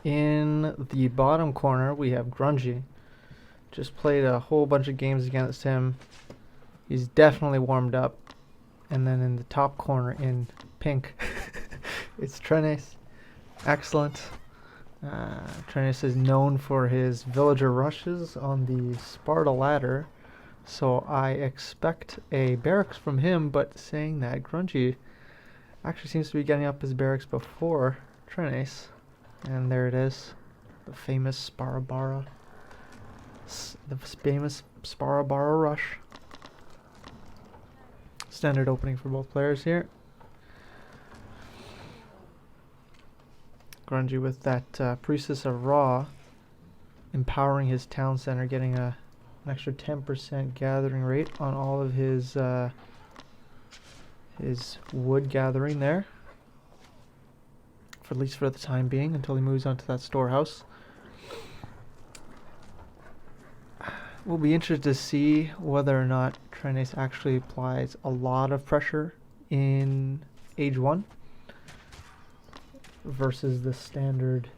In the bottom corner, we have Grungy. Just played a whole bunch of games against him. He's definitely warmed up. And then in the top corner in pink, it's Trenace. Excellent. Trenace is known for his villager rushes on the Sparta ladder. So I expect a barracks from him, but saying that, Grungy actually seems to be getting up his barracks before Trenace. And there it is. The famous Sparabara. The famous Sparabara rush. Standard opening for both players here. Grungy with that Priestess of Ra, empowering his town center, getting an extra 10% gathering rate on all of his wood gathering there. For at least for the time being, until he moves on to that storehouse. We'll be interested to see whether or not Trenace actually applies a lot of pressure in Age 1 versus the standard.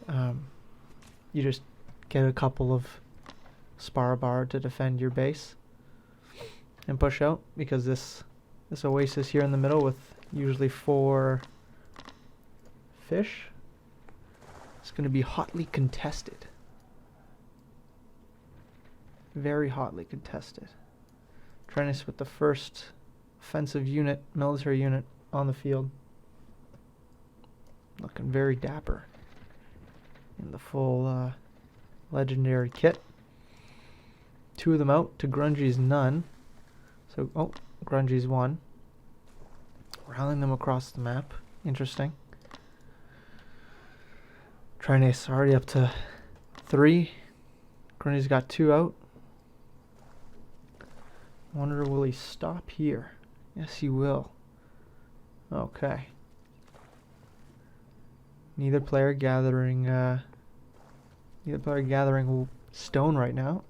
You just get a couple of Sparabar to defend your base and push out, because this oasis here in the middle with usually 4 fish is going to be hotly contested. Very hotly contested. Trenace with the first offensive unit, military unit on the field. Looking very dapper in the full legendary kit. 2 of them out to Grungy's none. So, Grungy's 1. Rallying them across the map. Interesting. Trenace already up to 3. Grungy's got 2 out. Wonder, will he stop here? Yes, he will. Okay. Neither player gathering stone right now.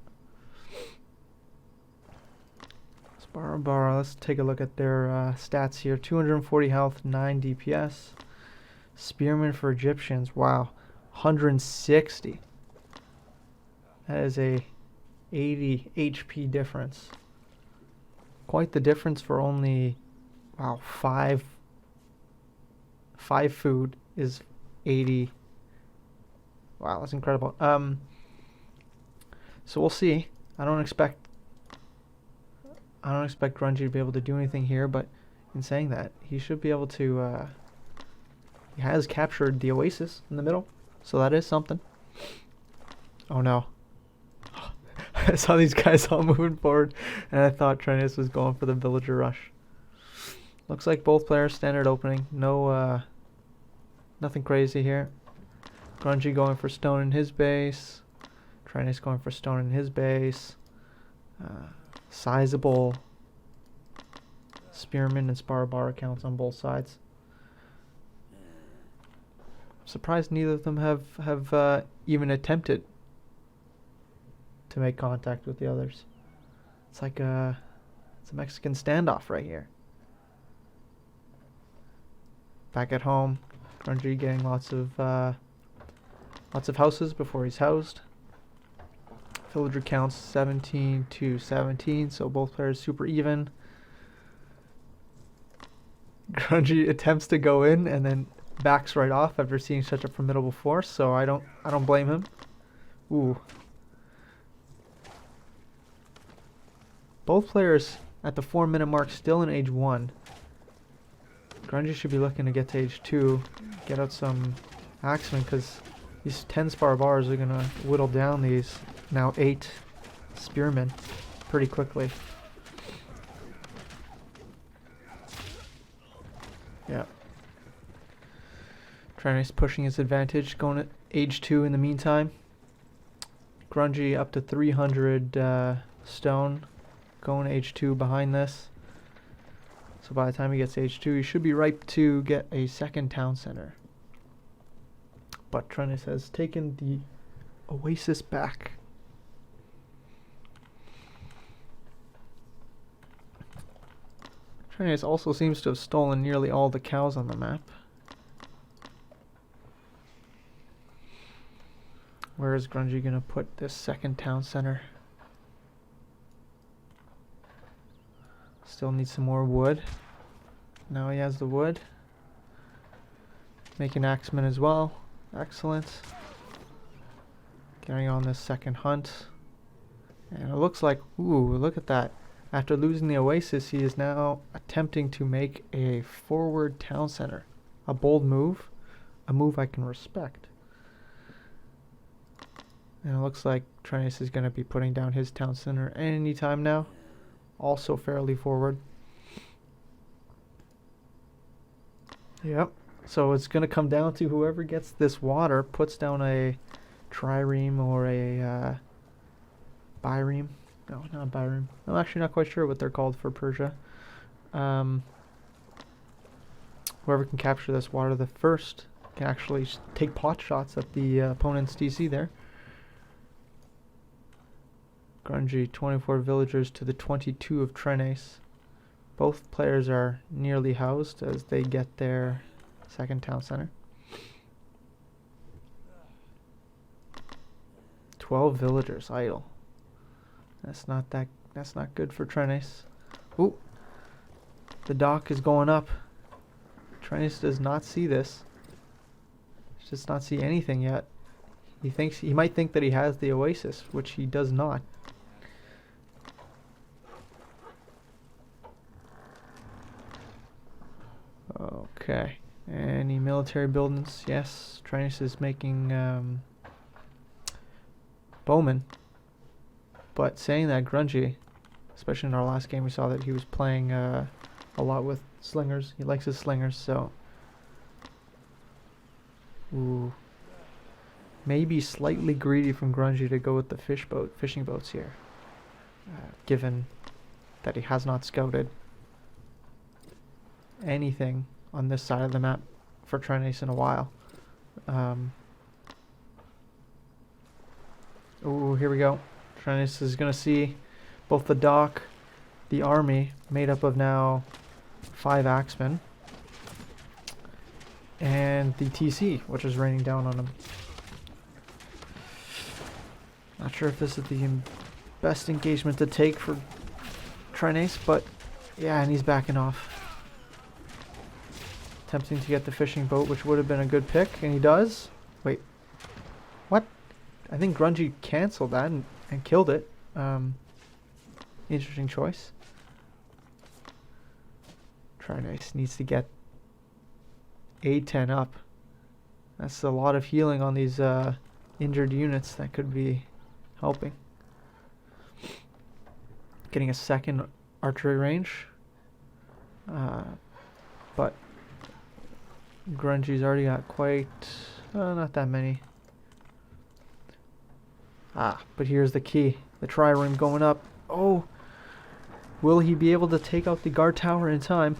Sparabara, let's take a look at their stats here. 240 health, 9 DPS. Spearman for Egyptians, wow, 160. That is a 80 HP difference. Quite the difference for only, wow, 5 food is 80. Wow, that's incredible. So we'll see. I don't expect Grungy to be able to do anything here, but in saying that, he should be able to. He has captured the oasis in the middle, so that is something. Oh no. I saw these guys all moving forward, and I thought Trenace was going for the villager rush. Looks like both players standard opening. No, nothing crazy here. Grungy going for stone in his base. Trenace going for stone in his base. Sizable spearmen and Sparabar accounts on both sides. Surprised neither of them have even attempted to make contact with the others. It's like it's a Mexican standoff right here. Back at home, Grungy getting lots of houses before he's housed. Villager counts 17 to 17, so both players super even. Grungy attempts to go in and then backs right off after seeing such a formidable force, so I don't blame him. Ooh. Both players at the 4-minute mark still in Age 1. Grungy should be looking to get to Age 2, get out some axemen, because these 10 Sparabars are going to whittle down these now 8 spearmen pretty quickly. Yeah. Trenace pushing his advantage, going at Age 2 in the meantime. Grungy up to 300 stone, going Age 2 behind this. So by the time he gets Age 2, he should be ripe to get a second town center. But Trenace has taken the oasis back. Trenace also seems to have stolen nearly all the cows on the map. Where is Grungy gonna put this second town center? Still need some more wood. Now he has the wood. Making axemen as well. Excellent. Getting on this second hunt. And it looks like, ooh, look at that. After losing the oasis, he is now attempting to make a forward town center. A bold move. A move I can respect. And it looks like Trenace is going to be putting down his town center anytime now. Also fairly forward. Yep. So it's going to come down to whoever gets this water puts down a trireme or a bireme. No, not bireme. I'm actually not quite sure what they're called for Persia. Whoever can capture this water the first can actually take pot shots at the opponent's DC there. Grungy, 24 villagers to the 22 of Trenace. Both players are nearly housed as they get their second town center. 12 villagers idle. That's not good for Trenace. Ooh. The dock is going up. Trenace does not see this. He does not see anything yet. He might think that he has the oasis, which he does not. Okay. Any military buildings? Yes. Trenace is making bowmen. But saying that, Grungy, especially in our last game, we saw that he was playing a lot with slingers. He likes his slingers, so... Ooh. Maybe slightly greedy from Grungy to go with the fishing boats here. Given that he has not scouted anything on this side of the map for Trenace in a while. Ooh, here we go. Trenace is going to see both the dock, the army, made up of now 5 axemen, and the TC, which is raining down on him. Not sure if this is the best engagement to take for Trenace, but yeah, and he's backing off. Attempting to get the fishing boat, which would have been a good pick, and he does. Wait. What? I think Grungy canceled that and killed it. Interesting choice. Trenace needs to get A10 up. That's a lot of healing on these injured units that could be helping. Getting a second archery range. But Grungy's already got quite... not that many. But here's the key. The trireme going up. Oh! Will he be able to take out the guard tower in time?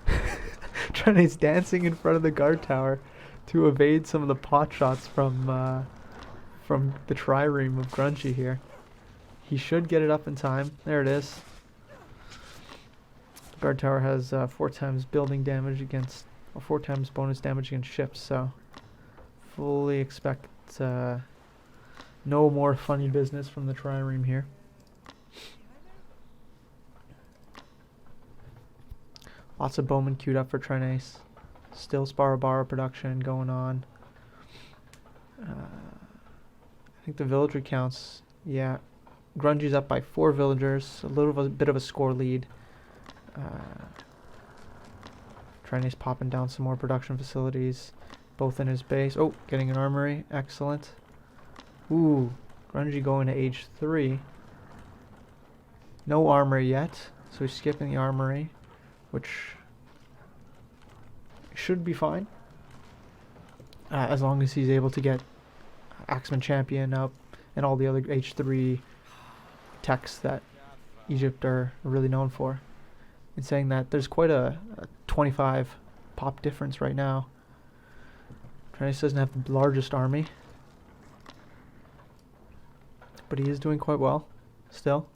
Trenace dancing in front of the guard tower to evade some of the pot shots from the trireme of Grungy here. He should get it up in time. There it is. Guard tower has 4 times building damage against... or 4 times bonus damage against ships, so... fully expect... no more funny business from the trireme here. Lots of bowmen queued up for Trenace. Still Sparabara production going on. I think the villager counts, yeah. Grungy's up by 4 villagers, a bit of a score lead. Trenace popping down some more production facilities, both in his base. Oh, getting an armory, excellent. Ooh, Grungy going to age 3. No armory yet, so he's skipping the armory, which should be fine. As long as he's able to get Axeman Champion up and all the other age 3 techs that Egypt are really known for. In saying that, there's quite a 25 pop difference right now. Trenace doesn't have the largest army, but he is doing quite well still.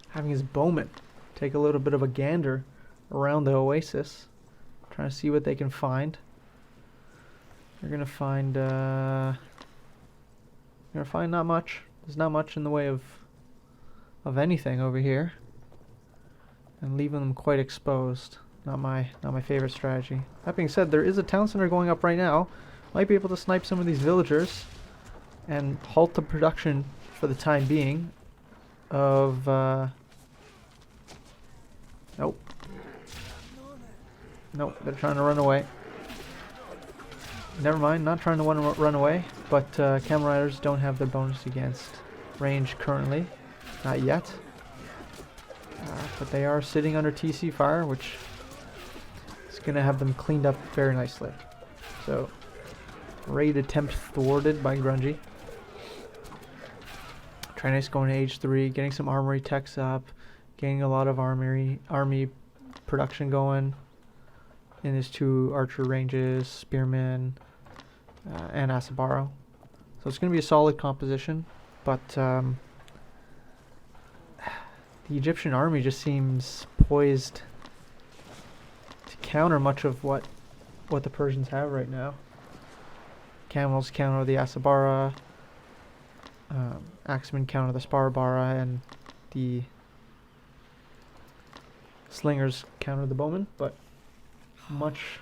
Having his bowman take a little bit of a gander around the oasis, Trying to see what they can find. They're gonna find not much. There's not much in the way of anything over here. And leaving them quite exposed. Not my favorite strategy. That being said, there is a town center going up right now. Might be able to snipe some of these villagers and halt the production for the time being of nope. Nope, they're trying to run away. Never mind, not trying to run away, but Camel Riders don't have their bonus against range currently. Not yet. But they are sitting under TC fire, which is going to have them cleaned up very nicely. So, raid attempt thwarted by Grungy. Trenace going to age 3, getting some armory techs up, getting a lot of army production going in his 2 archer ranges, spearmen, and Asabaro. So it's going to be a solid composition, but the Egyptian army just seems poised to counter much of what the Persians have right now. Camels counter the Asabara, Axemen counter the Sparabara, and the Slingers counter the Bowmen, but much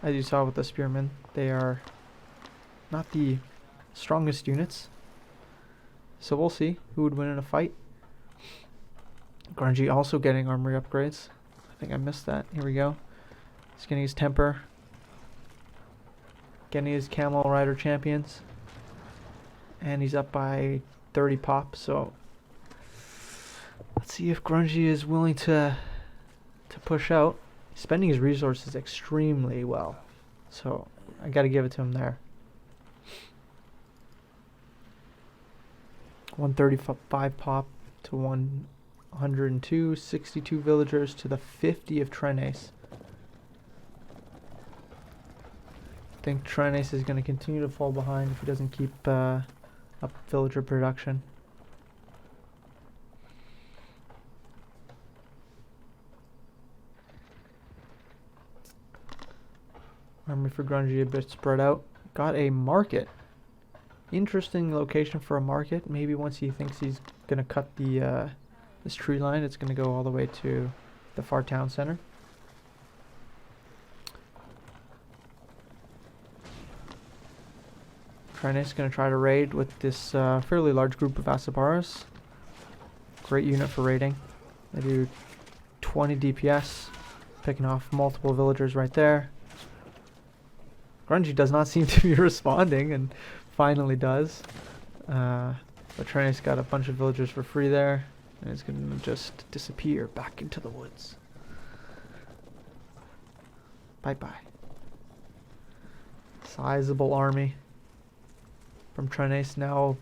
as you saw with the Spearmen, they are not the strongest units. So we'll see who would win in a fight. Grungy also getting armory upgrades. I think I missed that. Here we go. He's getting his temper. Getting his Camel Rider champions. And he's up by 30 pop, so let's see if Grungy is willing to push out. He's spending his resources extremely well, so I gotta give it to him there. 135 pop to 102, 62 villagers to the 50 of Trenace. I think Trenace is going to continue to fall behind if he doesn't keep up villager production. Army for Grungy a bit spread out. Got a market. Interesting location for a market. Maybe once he thinks he's going to cut the this tree line, it's going to go all the way to the far town center. Trenace is going to try to raid with this fairly large group of Asabaras. Great unit for raiding. They do 20 DPS, picking off multiple villagers right there. Grungy does not seem to be responding, and finally does. But Trenace got a bunch of villagers for free there, and it's going to just disappear back into the woods. Bye-bye. Sizable army from Trenace, now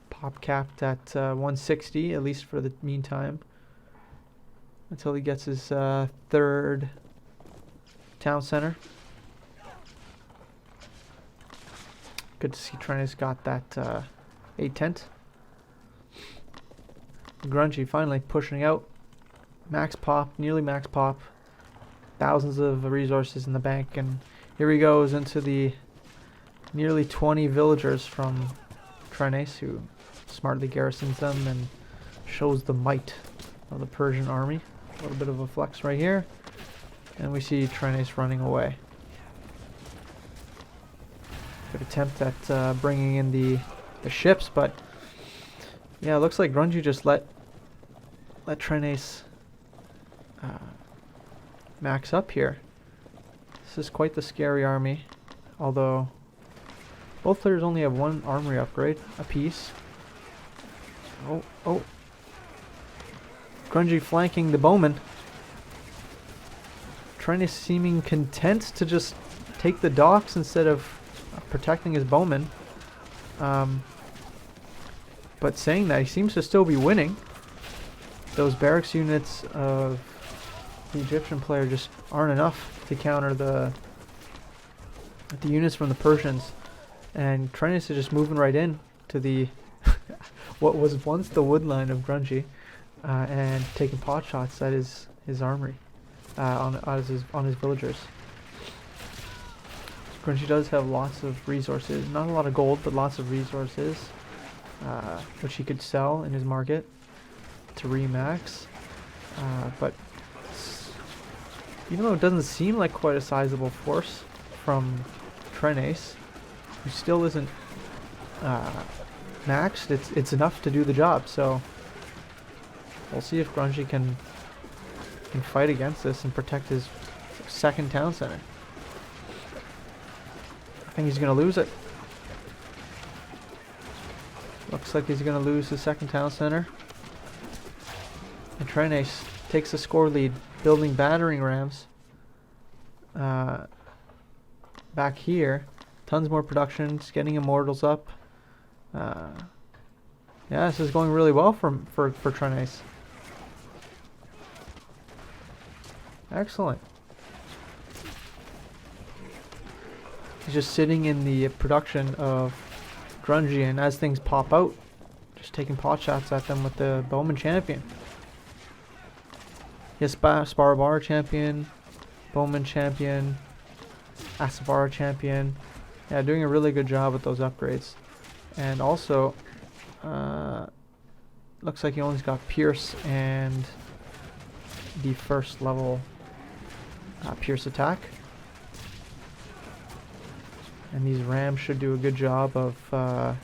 pop capped at 160, at least for the meantime, until he gets his third town center. Good to see Trenace got that 8 tent. Grungy finally pushing out. Max pop, nearly max pop. Thousands of resources in the bank, and here he goes into the nearly 20 villagers from Trenace, who smartly garrisons them and shows the might of the Persian army. A little bit of a flex right here, and we see Trenace running away. Good attempt at bringing in the ships, but yeah, it looks like Grungy just let Trenace max up here. This is quite the scary army, although both players only have 1 armory upgrade apiece. Oh. Grungy flanking the bowman. Trenace seeming content to just take the docks instead of protecting his bowman. But saying that, he seems to still be winning. Those barracks units of the Egyptian player just aren't enough to counter the units from the Persians. And Trenace is just moving right in to the what was once the wood line of Grungy, and taking pot shots at his armory. on his villagers. Grungy does have lots of resources, not a lot of gold, but lots of resources, which he could sell in his market to remax. But even though it doesn't seem like quite a sizable force from Trenace, who still isn't maxed, it's enough to do the job. So we'll see if Grungy can fight against this and protect his second town center. I think he's going to lose it. Looks like he's going to lose the second town center. And Trenace takes a score lead, building battering rams. Back here, tons more production, just getting immortals up. Yeah, this is going really well for Trenace. Excellent. He's just sitting in the production of Grungy, and as things pop out, just taking pot shots at them with the Bowman champion. Yes, Sparabar champion, Bowman champion, Asavara champion. Yeah, doing a really good job with those upgrades. And also, looks like he only got Pierce and the first level Pierce attack. And these rams should do a good job of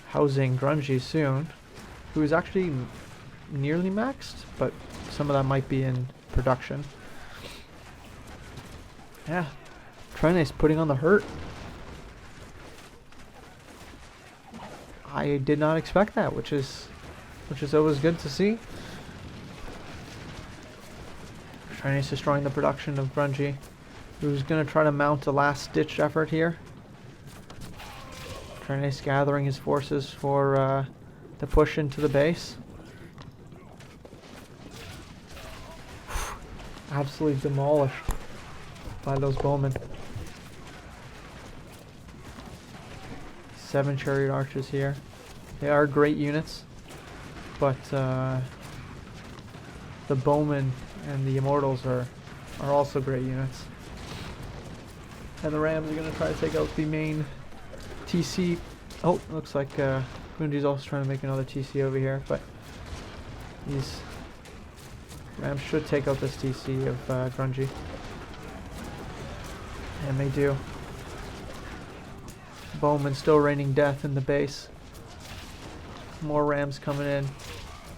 housing Grungy soon, who is actually nearly maxed, but some of that might be in production. Yeah, Trenace putting on the hurt. I did not expect that, which is always good to see. Trenace destroying the production of Grungy, who's going to try to mount a last-ditch effort here. Trenace gathering his forces for the push into the base. Absolutely demolished by those bowmen. 7 chariot archers here. They are great units, but the bowmen and the immortals are also great units. And the rams are going to try to take out the main TC. Oh, looks like Grungy's also trying to make another TC over here, but these rams should take out this TC of Grungy. And they do. Bowman still raining death in the base. More rams coming in.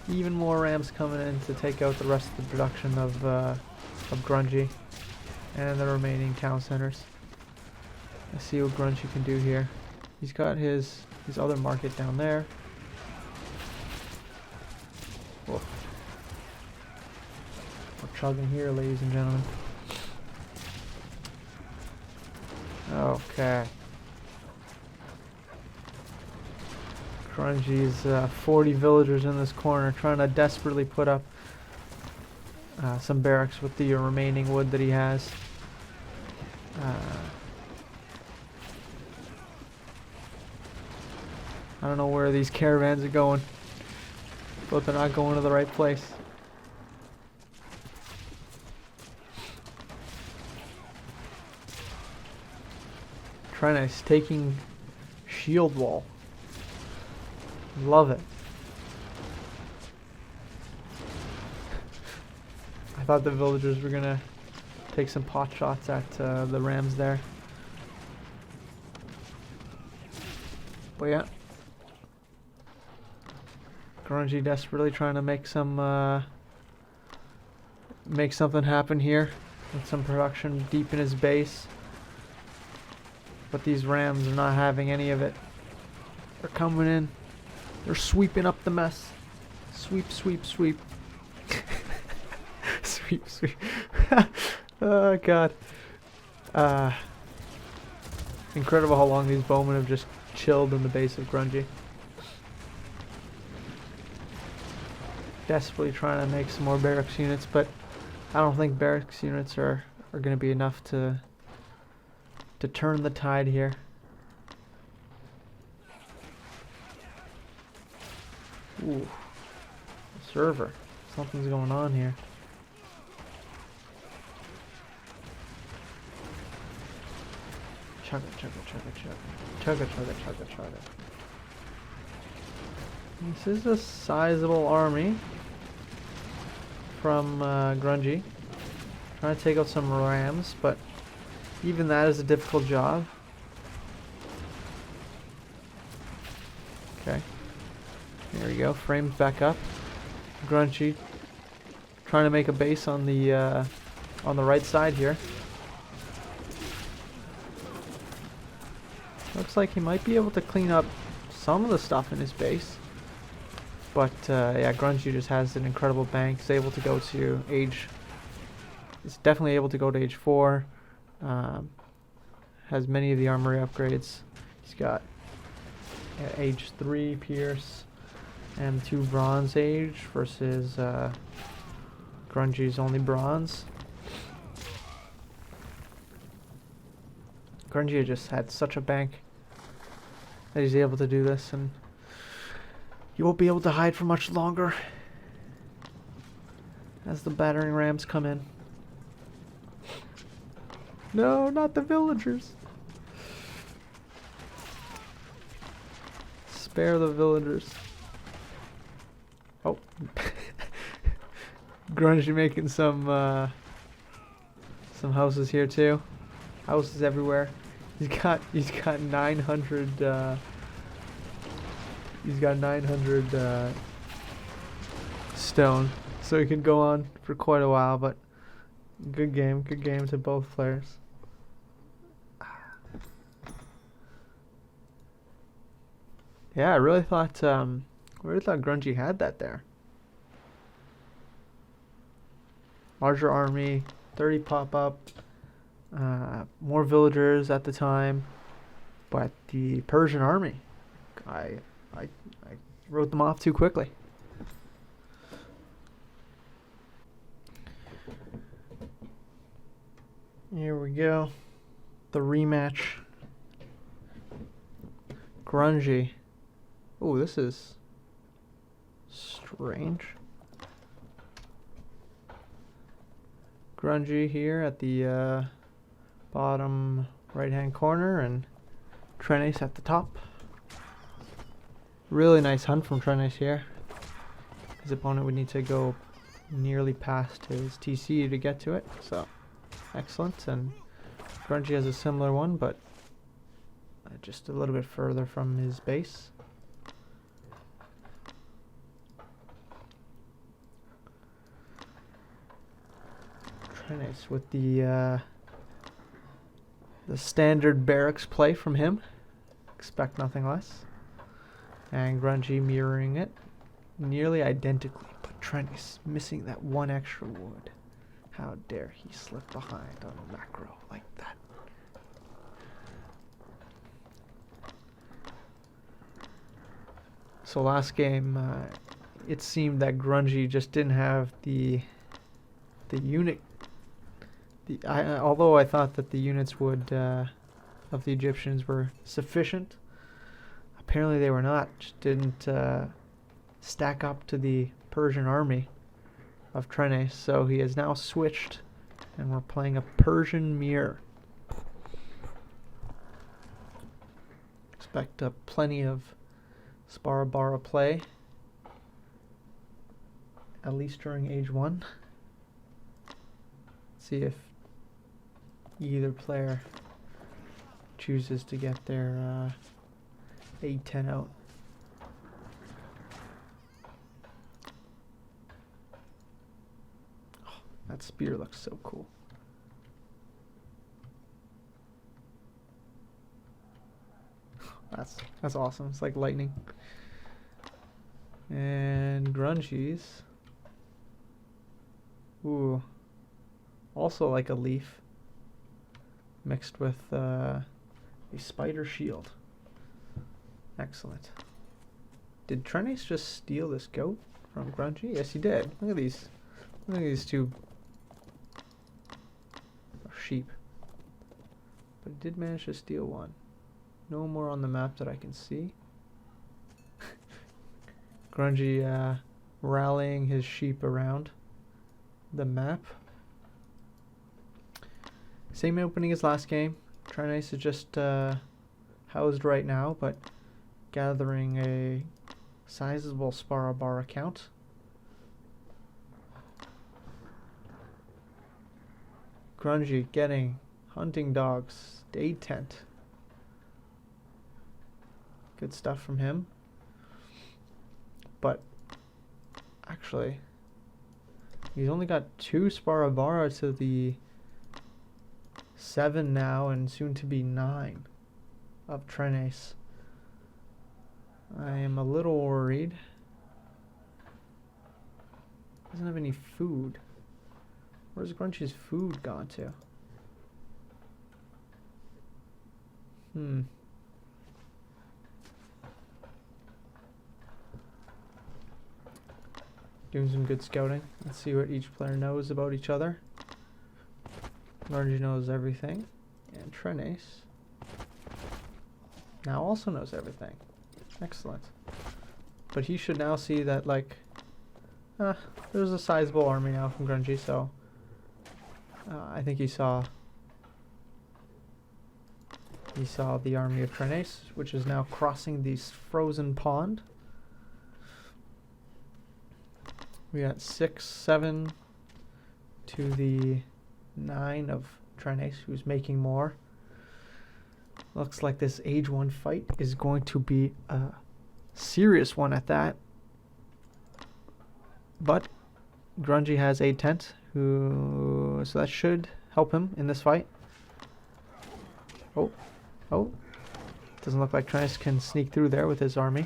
Even more rams coming in to take out the rest of the production of Grungy and the remaining town centers. Let's see what Grungy can do here. He's got his other market down there. Whoa. We're chugging here, ladies and gentlemen. Okay. Grungy's 40 villagers in this corner, trying to desperately put up some barracks with the remaining wood that he has. I don't know where these caravans are going, but they're not going to the right place. Trenace taking shield wall. Love it. I thought the villagers were gonna take some pot shots at the rams there. But yeah. Grungy desperately trying to make some make something happen here with some production deep in his base. But these rams are not having any of it. They're coming in. They're sweeping up the mess. Sweep, sweep, sweep. Sweep, sweep. Oh god. Incredible how long these bowmen have just chilled in the base of Grungy. Desperately trying to make some more barracks units, but I don't think barracks units are going to be enough to turn the tide here. Ooh. Server. Something's going on here. Chugga, chugga, chugga, chugga. Chugga, chugga, chugga, chugga. This is a sizable army from Grungy. Trying to take out some rams, but even that is a difficult job. Okay. There we go. Frames back up. Grungy trying to make a base on the right side here. Looks like he might be able to clean up some of the stuff in his base. But yeah, Grungy just has an incredible bank. He's able to go to age... He's definitely able to go to age 4. Has many of the armory upgrades. He's got age 3 Pierce and 2 Bronze Age versus Grungy's only Bronze. Grungy just had such a bank that he's able to do this, and he won't be able to hide for much longer as the battering rams come in. No, not the villagers. Spare the villagers. Oh. Grungy making some houses here too. Houses everywhere. He's got 900 stone, so he can go on for quite a while, but good game to both players. Yeah, I really thought Grungy had that there. Larger army, 30 pop up, more villagers at the time, but the Persian army, I wrote them off too quickly. Here we go, the rematch. Grungy. Oh, this is strange. Grungy here at the bottom right hand corner and Trenace at the top. Really nice hunt from Trenace here. His opponent would need to go nearly past his TC to get to it, so excellent. And Grungy has a similar one, but just a little bit further from his base. Trenace with the standard barracks play from him. Expect nothing less. And Grungy mirroring it nearly identically, but Trenace missing that one extra wood. How dare he slip behind on a macro like that. So last game, it seemed that Grungy just didn't have the unit. Although I thought that the units would of the Egyptians were sufficient, apparently they were not. Just didn't stack up to the Persian army of Trenace. So he has now switched, and we're playing a Persian mirror. Expect plenty of Sparabara play, at least during age 1. See if either player chooses to get their A10 out. Oh, that spear looks so cool. That's awesome. It's like lightning. And Grungy's. Ooh. Also like a leaf mixed with a spider shield. Excellent. Did Trenace just steal this goat from Grungy? Yes, he did. Look at these. Look at these two sheep. But he did manage to steal one. No more on the map that I can see. Grungy rallying his sheep around the map. Same opening as last game. Trenace is just housed right now, but gathering a sizable Sparabar account. Grungy getting hunting dogs, day tent. Good stuff from him. But actually, he's only got 2 Sparabara to the 7 now, and soon to be 9 of Trenace. I am a little worried. Doesn't have any food. Where's Grungy's food gone to? Doing some good scouting. Let's see what each player knows about each other. Grungy knows everything. And Trenace now also knows everything. Excellent. But he should now see that, like, there's a sizable army now from Grungy, so I think he saw the army of Trenace, which is now crossing the frozen pond. We got 6, 7 to the 9 of Trenace, who's making more. Looks like this Age 1 fight is going to be a serious one at that. But Grungy has a tent, so that should help him in this fight. Oh. Doesn't look like Trenace can sneak through there with his army.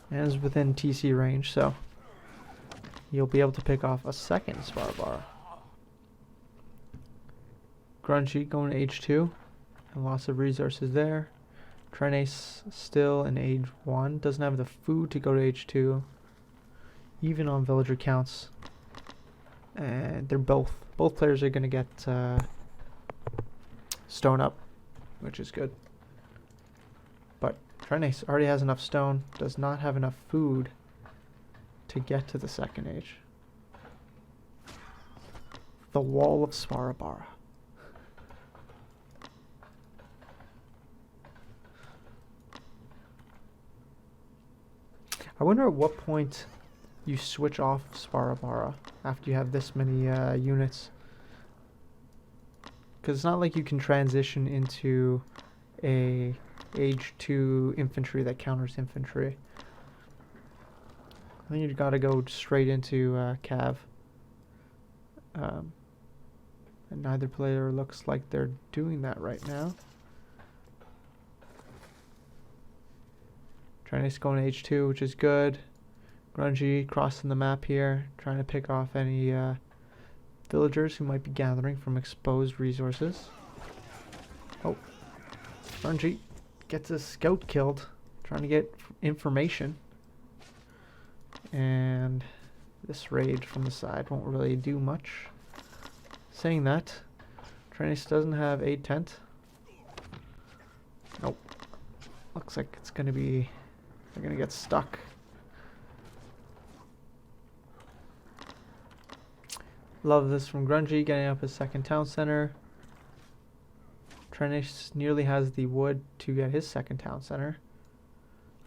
And is within TC range, so you'll be able to pick off a second Sparabar. Grungy going to H2. And lots of resources there. Trenace still in Age 1. Doesn't have the food to go to H2. Even on villager counts. And they're both players are going to get stone up, which is good. But Trenace already has enough stone. Does not have enough food to get to the second age. The Wall of Sparabara. I wonder at what point you switch off Sparabara after you have this many units. Because it's not like you can transition into a Age 2 infantry that counters infantry. I think you've got to go straight into Cav. And neither player looks like they're doing that right now. Trenace going to H2, which is good. Grungy crossing the map here, trying to pick off any villagers who might be gathering from exposed resources. Oh, Grungy gets a scout killed, trying to get information. And this raid from the side won't really do much. Saying that, Trenace doesn't have a tent. Nope. Looks like it's gonna be... they're gonna get stuck. Love this from Grungy, getting up his second town center. Trenace nearly has the wood to get his second town center.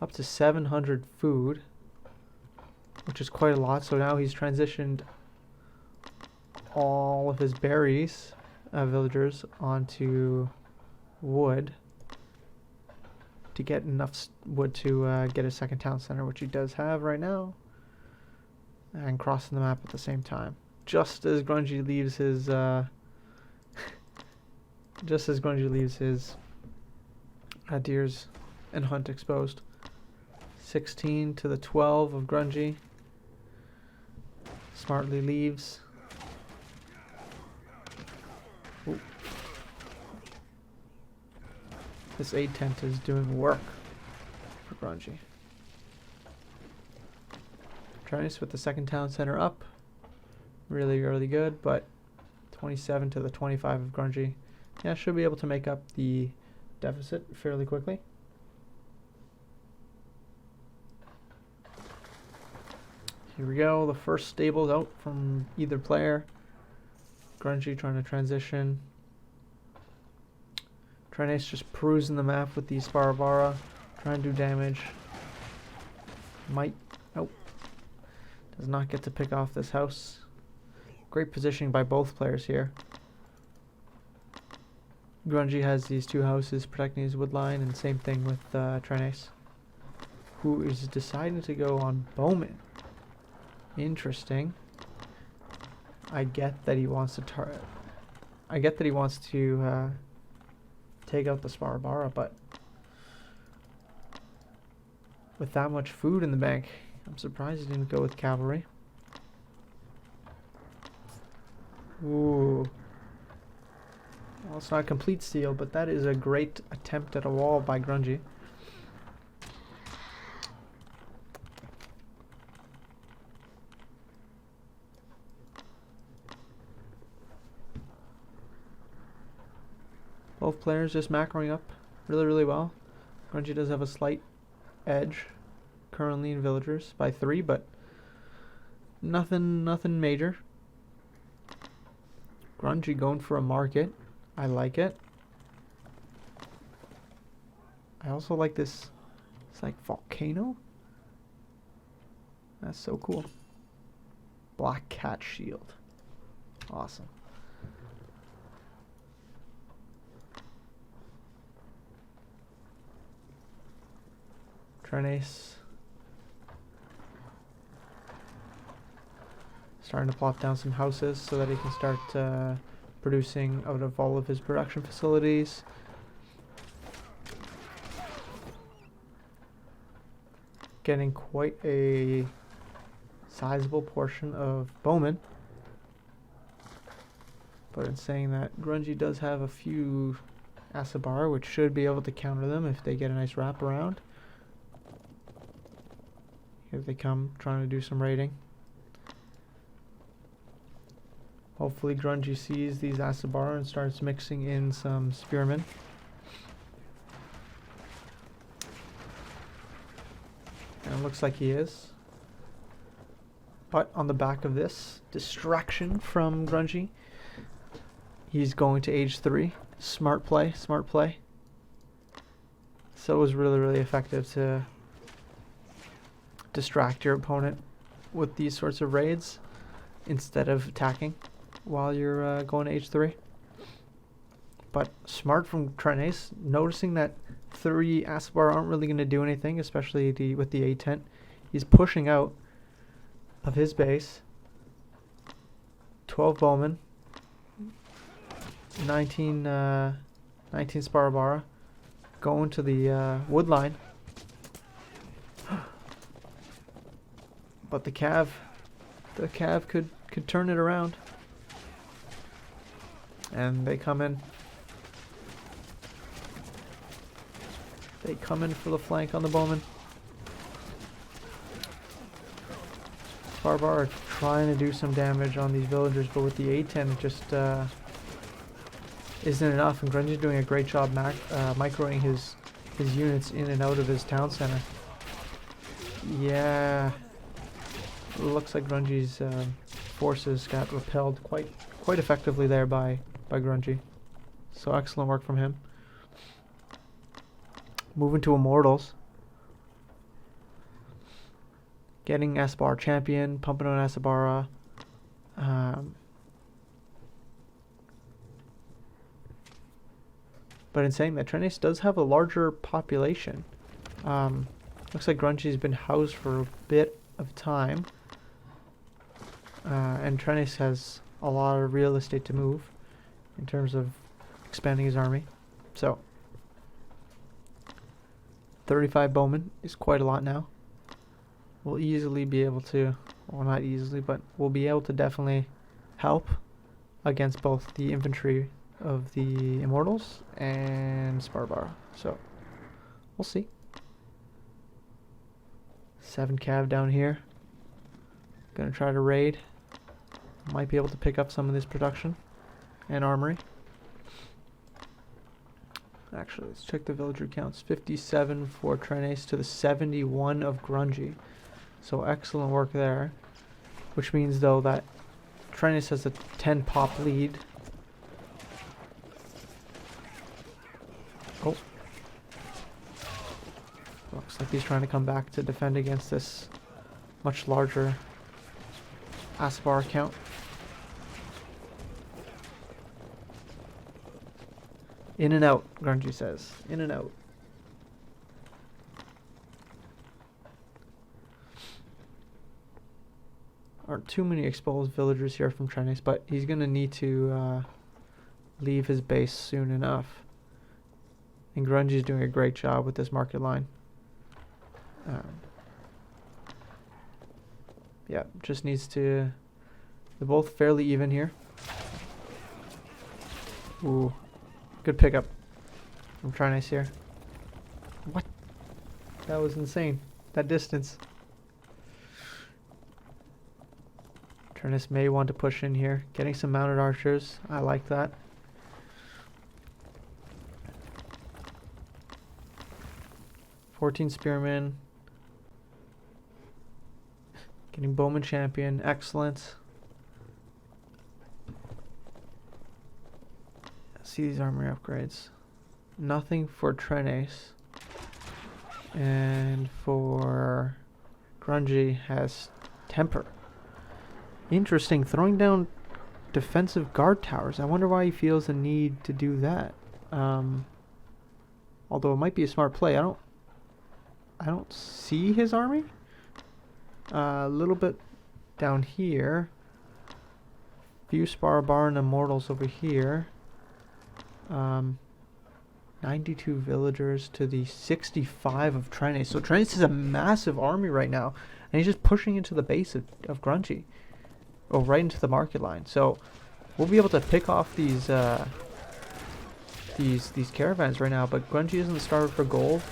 Up to 700 food, which is quite a lot. So now he's transitioned all of his berries, villagers, onto wood to get enough wood to get a second town center, which he does have right now, and crossing the map at the same time. Just as Grungy leaves his deers and hunt exposed. 16 to the 12 of Grungy. Smartly leaves. Ooh. This 8 tent is doing work for Grungy. Trenace with the second town center up. Really, really good, but 27 to the 25 of Grungy. Yeah, should be able to make up the deficit fairly quickly. Here we go, the first stables out from either player. Grungy trying to transition. Trenace just perusing the map with the Sparabara, trying to do damage. Might, nope, does not get to pick off this house. Great positioning by both players here. Grungy has these two houses protecting his wood line, and same thing with Trenace, who is deciding to go on Bowman. Interesting. I get that he wants to take out the Sparabara, but with that much food in the bank, I'm surprised he didn't go with cavalry. Ooh. Well, it's not a complete steal, but that is a great attempt at a wall by Grungy. Both players just macroing up really, really well. Grungy does have a slight edge currently in villagers by 3, but nothing major. Grungy going for a market. I like it. I also like this. It's like volcano. That's so cool. Black cat shield. Awesome. Trenace starting to plop down some houses so that he can start producing out of all of his production facilities. Getting quite a sizable portion of bowmen. But in saying that, Grungy does have a few Asabar, which should be able to counter them if they get a nice wrap around. Here they come, trying to do some raiding. Hopefully Grungy sees these Asabar and starts mixing in some spearmen. And it looks like he is. But on the back of this distraction from Grungy, he's going to age 3. Smart play, smart play. So it was really, really effective to distract your opponent with these sorts of raids instead of attacking while you're going to H3. But smart from Trenace, noticing that 3 Asabar aren't really going to do anything, especially with the A-tent. He's pushing out of his base. 12 bowmen. 19 Sparabara. Going to the wood line. But the cav could turn it around. And they come in. They come in for the flank on the bowman. Sparbar are trying to do some damage on these villagers, but with the A10 it just isn't enough, and Grungy's doing a great job microing his units in and out of his town center. Yeah. Looks like Grungy's forces got repelled quite effectively there by Grungy. So excellent work from him. Moving to Immortals. Getting Asabar champion, pumping on Asabara. But in saying that, Trenace does have a larger population. Looks like Grungy's been housed for a bit of time. And Trenace has a lot of real estate to move in terms of expanding his army. So 35 bowmen is quite a lot now. We'll easily be able to, well, not easily, but we'll be able to definitely help against both the infantry of the Immortals and Sparbara. So we'll see. 7 cav down here. Gonna try to raid. Might be able to pick up some of this production and armory. Actually, let's check the villager counts. 57 for Trenace to the 71 of Grungy. So excellent work there. Which means, though, that Trenace has a 10 pop lead. Oh. Looks like he's trying to come back to defend against this much larger Asabar account. In and out, Grungy says. In and out. Aren't too many exposed villagers here from Trenace, but he's going to need to leave his base soon enough. And Grungy's doing a great job with this market line. Yeah, just needs to... They're both fairly even here. Ooh. Good pickup from Trenace here. What? That was insane. That distance. Trenace may want to push in here. Getting some mounted archers. I like that. Spearmen. Getting Bowman Champion. Excellent. See these armory upgrades. Nothing for Trenace. And for Grungy has Temper. Interesting. Throwing down defensive guard towers. I wonder why he feels the need to do that. Although it might be a smart play. I don't see his army. A little bit down here. Few Sparabar and Immortals over here. 92 villagers to the 65 of Trenace. So Trenace is a massive army right now, and he's just pushing into the base of Grungy, or right into the market line. So we'll be able to pick off these caravans right now. But Grungy isn't starved for gold,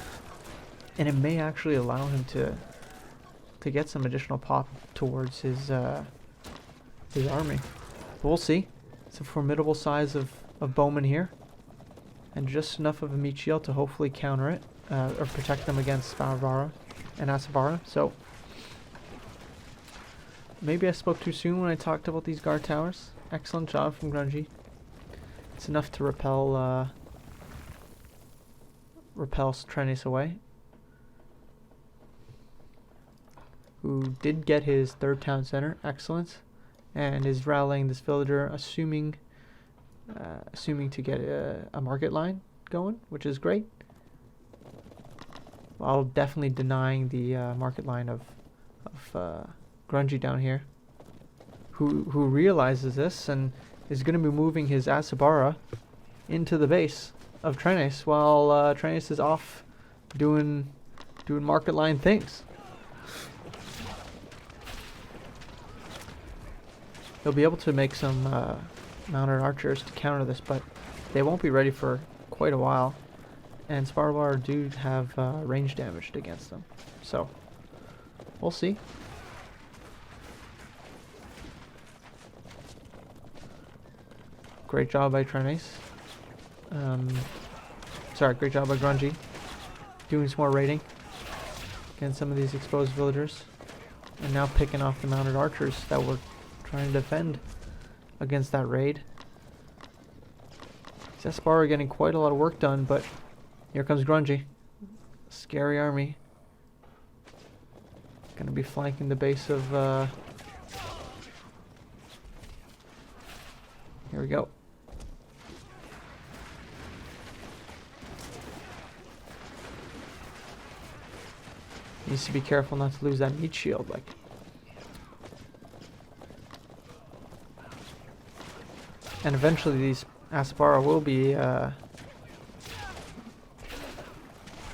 and it may actually allow him to get some additional pop towards his army. But we'll see. It's a formidable size of bowmen here. And just enough of a meat shield to hopefully counter it, or protect them against Sparavara and Asabara. So, maybe I spoke too soon when I talked about these guard towers. Excellent job from Grungy. It's enough to repel Trenace away. Who did get his third town center. Excellent. And is rallying this villager, assuming to get a market line going, which is great. While definitely denying the market line of Grungy down here, who realizes this and is going to be moving his Asabara into the base of Trenace while Trenace is off doing market line things. He'll be able to make some mounted archers to counter this, but they won't be ready for quite a while, and Sparabar do have range damage against them, so we'll see. Great job by Trenace. Great job by Grungy doing some more raiding against some of these exposed villagers, and now picking off the mounted archers that were trying to defend against that raid. Asabara are getting quite a lot of work done, but here comes Grungy. Scary army. Gonna be flanking the base of here we go. Needs to be careful not to lose that meat shield, like. And eventually these Asabara will be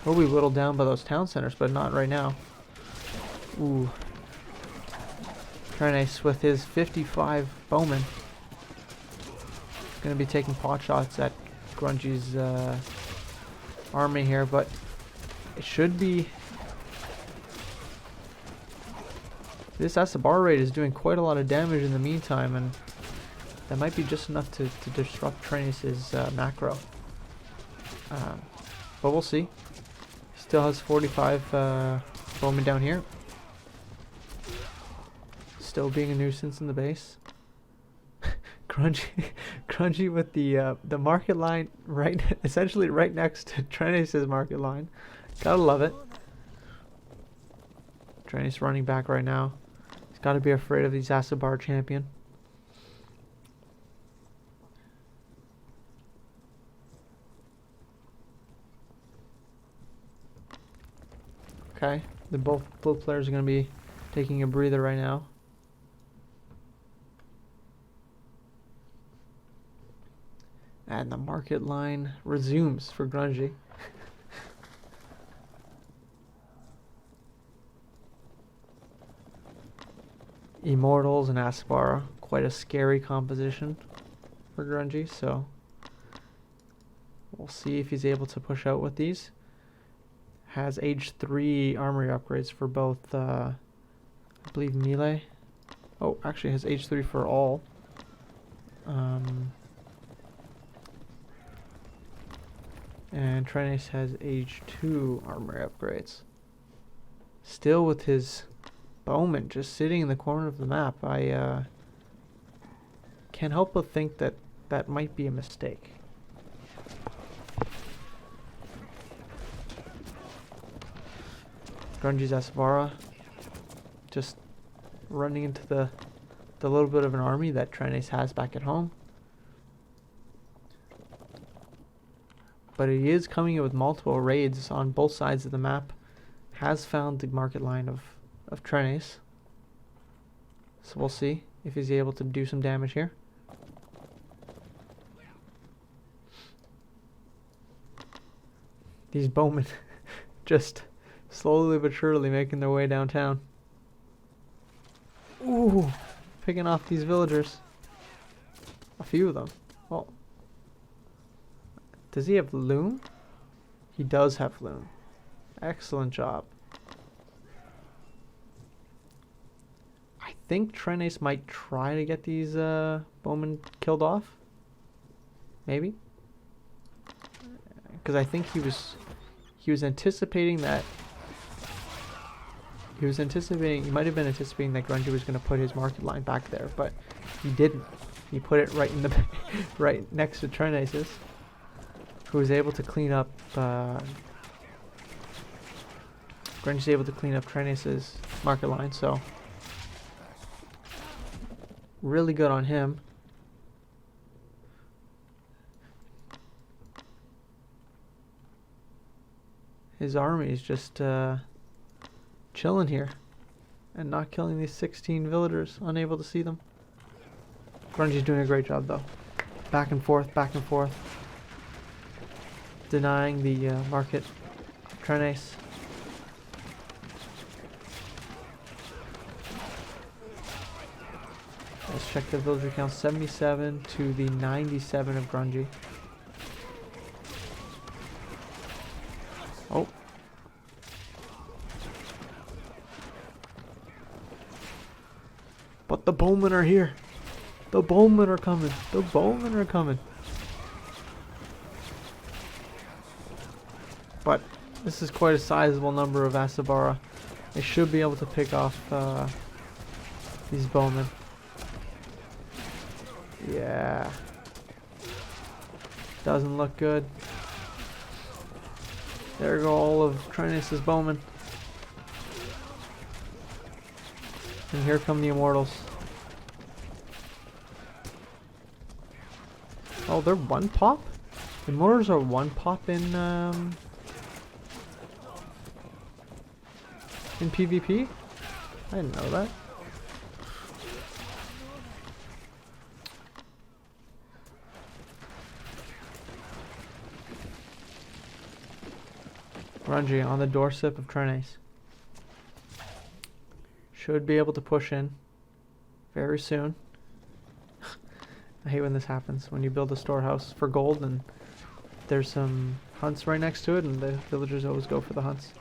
whittled down by those town centers, but not right now. Ooh. Trenace with his 55 bowmen. Gonna be taking pot shots at Grungy's army here, but it should be... This Asabara raid is doing quite a lot of damage in the meantime, and that might be just enough to disrupt Trenace's macro. But we'll see. Still has 45 bowmen down here. Still being a nuisance in the base. Grungy, Grungy with the market line right, essentially right next to Trenace's market line. Gotta love it. Trenace running back right now. He's got to be afraid of the Zasabar champion. Okay, both players are going to be taking a breather right now. And the market line resumes for Grungy. Immortals and Aspara, quite a scary composition for Grungy, so we'll see if he's able to push out with these. Has age 3 armory upgrades for both, I believe, melee. Oh, actually has age 3 for all. And Trenace has age 2 armory upgrades. Still with his Bowman just sitting in the corner of the map. I can't help but think that that might be a mistake. Grungy's Asvara just running into the little bit of an army that Trenace has back at home. But he is coming in with multiple raids on both sides of the map. Has found the market line of Trenace. So we'll see if he's able to do some damage here. These bowmen just slowly but surely making their way downtown. Ooh, picking off these villagers. A few of them. Oh. Does he have loom? He does have loom. Excellent job. I think Trenace might try to get these bowmen killed off. Maybe. Because I think he was anticipating that. He might have been anticipating that Grungy was going to put his market line back there, but he didn't. He put it right in the right next to Trenace's, who was able to clean up. Grungy's able to clean up Trenace's market line, so really good on him. His army is just chilling here and not killing these 16 villagers, unable to see them. Grungy's doing a great job though. Back and forth, denying the market Trenace. Let's check the villager count. 77 to the 97 of Grungy. Oh. But the bowmen are here. The bowmen are coming. The bowmen are coming. But this is quite a sizable number of Asabara. They should be able to pick off these bowmen. Yeah. Doesn't look good. There go all of Trenace's bowmen. And here come the Immortals. Oh, they're one pop? Immortals are one pop in PvP? I didn't know that. Grungy on the doorstep of Trenace. Should be able to push in very soon. I hate when this happens, when you build a storehouse for gold and there's some hunts right next to it and the villagers always go for the hunts.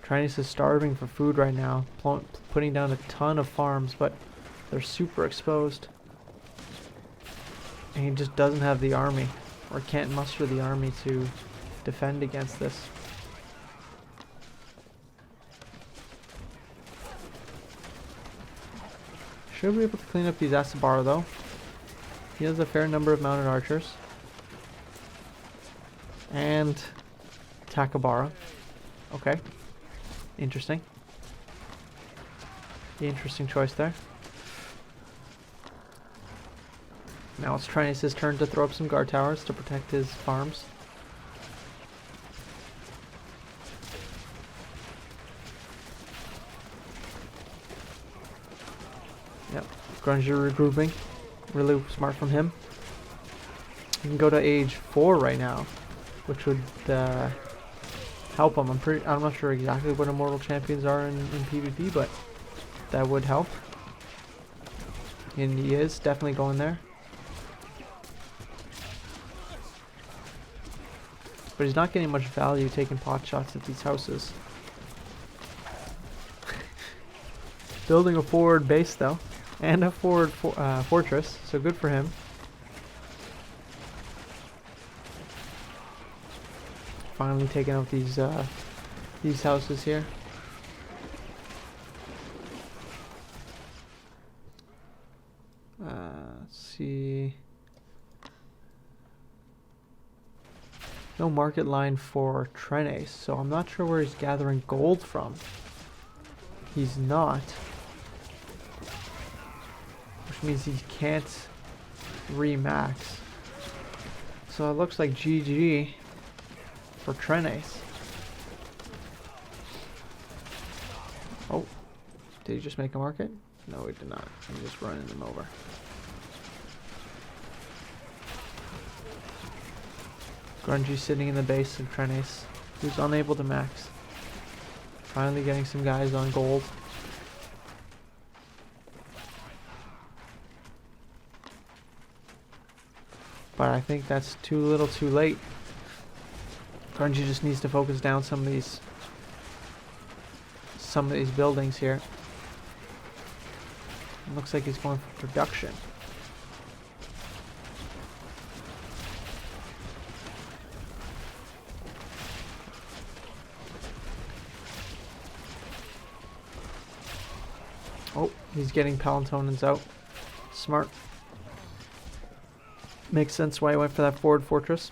Trenace is starving for food right now, putting down a ton of farms, but they're super exposed. And he just doesn't have the army, or can't muster the army to defend against this. Should be able to clean up these Asabara though. He has a fair number of mounted archers. And Takabara. Okay. Interesting. Interesting choice there. Now it's Trenace's turn to throw up some guard towers to protect his farms. Yep. Grungy regrouping. Really smart from him. He can go to age 4 right now, which would help him. I'm not sure exactly what immortal champions are in PvP, but that would help. And he is definitely going there. But he's not getting much value taking pot shots at these houses. Building a forward base though, and a forward fortress, so good for him. Finally taking out these houses here. Let's see. No market line for Trenace, so I'm not sure where he's gathering gold from. He's not. Which means he can't remax. So it looks like GG for Trenace. Oh, did he just make a market? No, he did not. I'm just running them over. Grungy sitting in the base of Trenace, who's unable to max. Finally getting some guys on gold. But I think that's too little too late. Grungy just needs to focus down some of these buildings here. It looks like he's going for production. Oh, he's getting Palantonans out. Smart. Makes sense why he went for that forward fortress.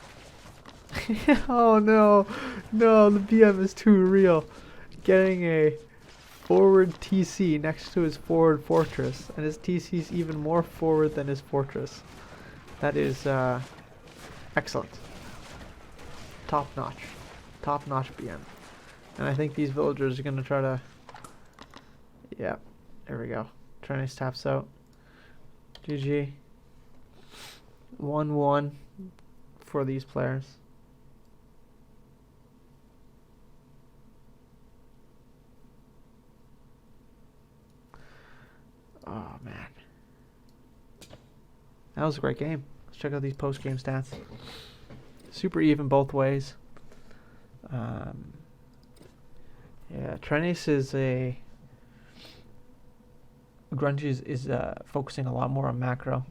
Oh no, no, the BM is too real. Getting a forward TC next to his forward fortress, and his TC is even more forward than his fortress. That is excellent. Top notch BM. And I think these villagers are gonna try to. Yeah, there we go. Trenace taps out. GG. 1-1 for these players. Oh man, that was a great game. Let's check out these post-game stats. Super even both ways. Yeah, Trenace is Grungy is focusing a lot more on macro,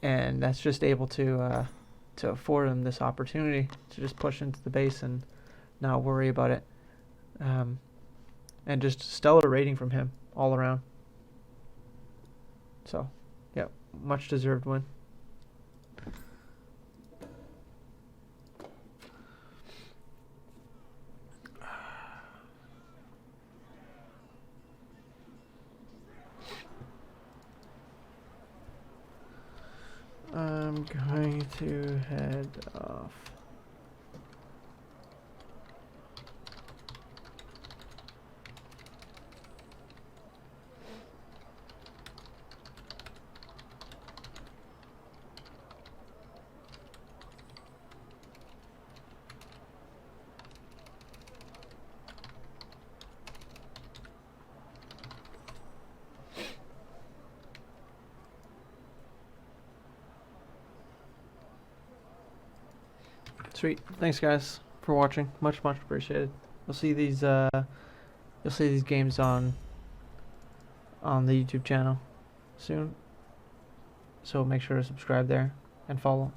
and that's just able to afford him this opportunity to just push into the base and not worry about it. And just stellar rating from him all around. So, yeah, much deserved win. I'm going to head off. Sweet. Thanks guys for watching. Much appreciated. You'll see these games on the YouTube channel soon. So make sure to subscribe there and follow.